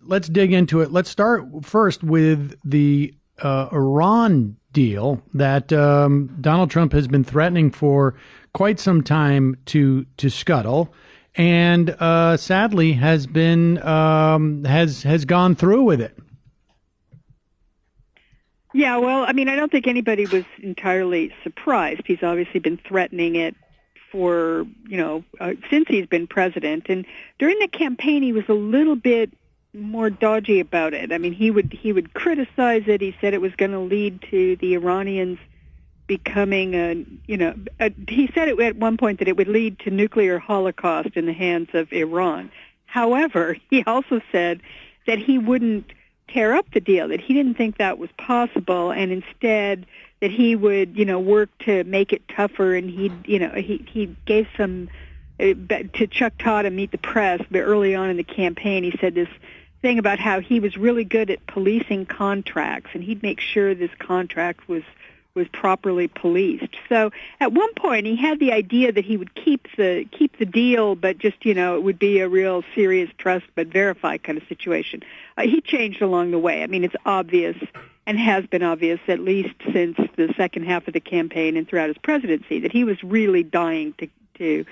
let's dig into it. Let's start first with the Iran deal that Donald Trump has been threatening for quite some time to scuttle, and sadly has gone through with it. Yeah, well, I mean, I don't think anybody was entirely surprised. He's obviously been threatening it for, since he's been president. And during the campaign, he was a little bit more dodgy about it. I mean, he would criticize it. He said it was going to lead to the Iranians becoming he said at one point that it would lead to nuclear holocaust in the hands of Iran. However, he also said that he wouldn't tear up the deal, that he didn't think that was possible, and instead that he would, work to make it tougher, and he gave some to Chuck Todd and Meet the Press, but early on in the campaign, he said this thing about how he was really good at policing contracts, and he'd make sure this contract was properly policed. So at one point he had the idea that he would keep the deal, but just, it would be a real serious trust but verify kind of situation. He changed along the way. I mean, it's obvious and has been obvious at least since the second half of the campaign and throughout his presidency that he was really dying to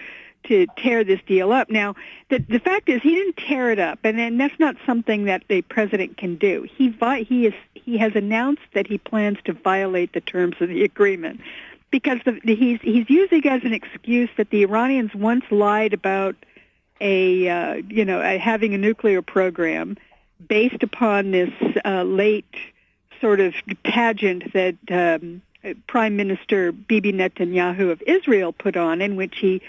tear this deal up. Now, the fact is he didn't tear it up, and that's not something that a president can do. He has announced that he plans to violate the terms of the agreement because he's using as an excuse that the Iranians once lied about having a nuclear program based upon this late sort of pageant that Prime Minister Bibi Netanyahu of Israel put on, in which he,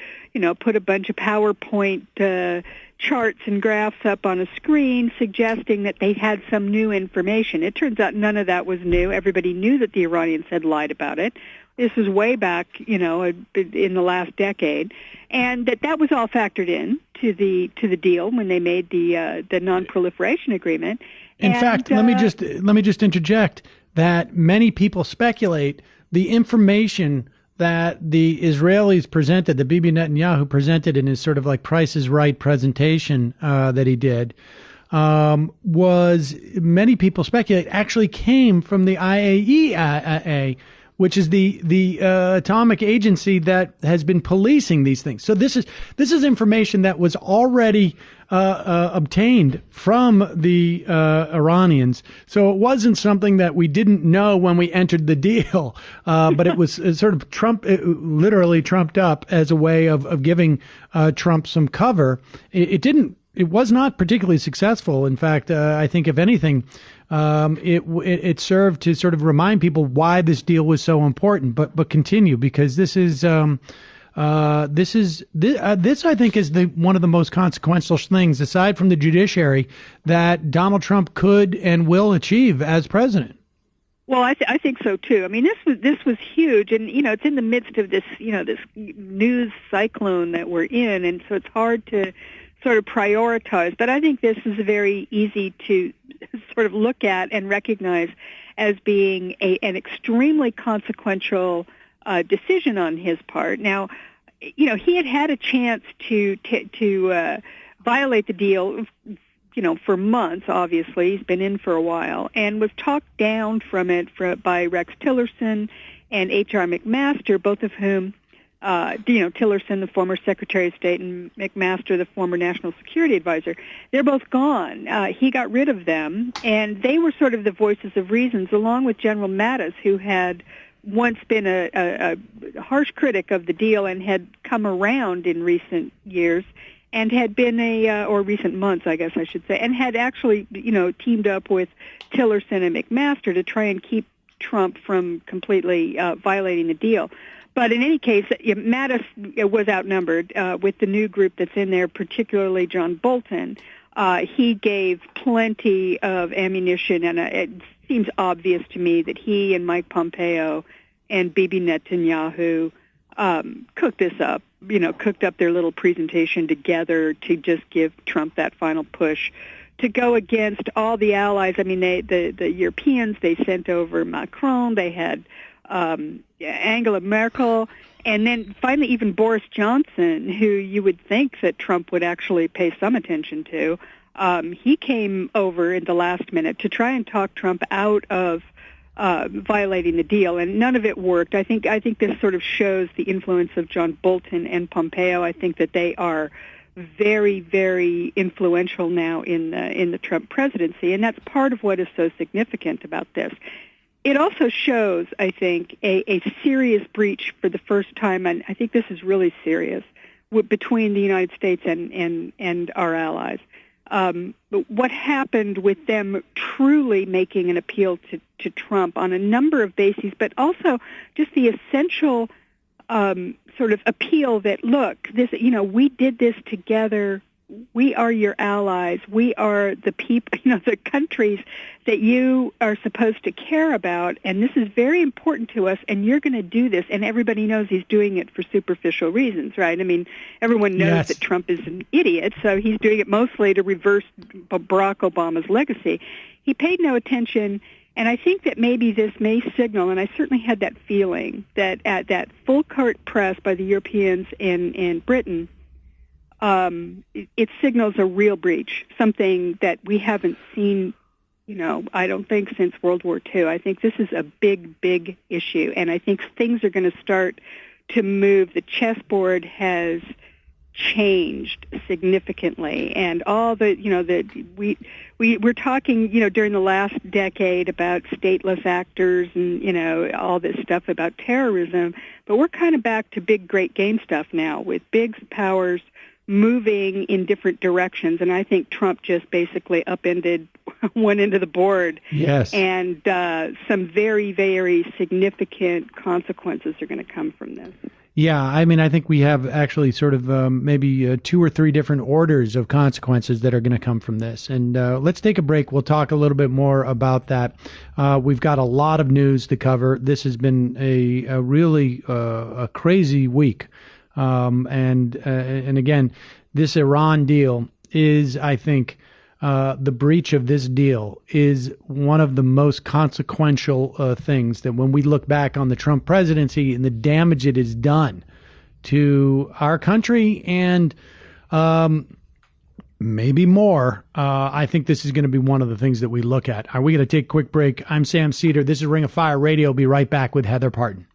put a bunch of PowerPoint charts and graphs up on a screen suggesting that they had some new information. It turns out none of that was new. Everybody knew that the Iranians had lied about it. This was way back, in the last decade, and that was all factored in to the deal when they made the non-proliferation agreement. In fact, let me just interject that many people speculate the information that the Israelis presented, that Bibi Netanyahu presented in his sort of like Price is Right presentation that he did, was, many people speculate, actually came from the IAEA, which is the atomic agency that has been policing these things. So this is information that was already obtained from the Iranians. So it wasn't something that we didn't know when we entered the deal, but it was sort of literally trumped up as a way of giving Trump some cover. It was not particularly successful. In fact, I think if anything, it served to sort of remind people why this deal was so important. But continue, because this I think is one of the most consequential things, aside from the judiciary, that Donald Trump could and will achieve as president. Well, I think so too. I mean, this was huge, and it's in the midst of this this news cyclone that we're in, and so it's hard to sort of prioritize. But I think this is very easy to sort of look at and recognize as being an extremely consequential decision on his part. Now, he had a chance to violate the deal, for months. Obviously, he's been in for a while, and was talked down from it by Rex Tillerson and H.R. McMaster, both of whom, Tillerson, the former Secretary of State, and McMaster, the former National Security Advisor, they're both gone. He got rid of them, and they were sort of the voices of reasons, along with General Mattis, who had once been a harsh critic of the deal and had come around in recent years and had been or recent months, I guess I should say, and had actually, teamed up with Tillerson and McMaster to try and keep Trump from completely violating the deal. But in any case, Mattis was outnumbered with the new group that's in there, particularly John Bolton. He gave plenty of ammunition, and it seems obvious to me that he and Mike Pompeo and Bibi Netanyahu cooked this up, cooked up their little presentation together to just give Trump that final push to go against all the allies. I mean, the Europeans, they sent over Macron, they had Angela Merkel, and then finally even Boris Johnson, who you would think that Trump would actually pay some attention to, He came over in the last minute to try and talk Trump out of violating the deal, and none of it worked. I think this sort of shows the influence of John Bolton and Pompeo. I think that they are very, very influential now in the Trump presidency, and that's part of what is so significant about this. It also shows, I think, a serious breach for the first time, and I think this is really serious, between the United States and our allies. But what happened with them truly making an appeal to Trump on a number of bases, but also just the essential sort of appeal that, look, this, we did this together. We are your allies. We are the people, the countries that you are supposed to care about, and this is very important to us, and you're going to do this. And everybody knows he's doing it for superficial reasons, right? I mean, everyone knows that Trump is an idiot, so he's doing it mostly to reverse Barack Obama's legacy. He paid no attention, and I think that maybe this may signal, and I certainly had that feeling, that at that full-court press by the Europeans in Britain, it signals a real breach, something that we haven't seen, I don't think since World War II. I think this is a big, big issue, and I think things are going to start to move. The chessboard has changed significantly, and all the, we're talking, during the last decade about stateless actors and, all this stuff about terrorism, but we're kind of back to big, great game stuff now with big powers moving in different directions, and I think Trump just basically upended one end of the board. Yes. And some very, very significant consequences are going to come from this. Yeah, I mean, I think we have actually sort of maybe 2 or 3 different orders of consequences that are going to come from this. And let's take a break. We'll talk a little bit more about that. We've got a lot of news to cover. This has been a really a crazy week. And again, this Iran deal is, I think, the breach of this deal is one of the most consequential things that when we look back on the Trump presidency and the damage it has done to our country and maybe more, I think this is going to be one of the things that we look at. Are we going to take a quick break? I'm Sam Seder. This is Ring of Fire Radio. Be right back with Heather Parton.